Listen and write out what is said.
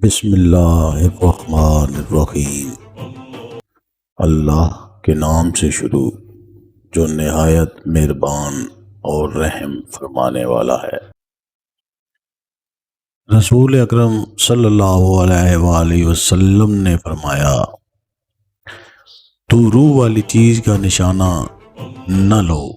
बिस्मिल्लाहिर्रहमानिर्रहीम। अल्लाह के नाम से शुरू जो निहायत मेहरबान और रहम फरमाने वाला है। रसूल अकरम सल्लल्लाहु अलैहि वसल्लम ने फरमाया, तू रूह वाली चीज का निशाना न लो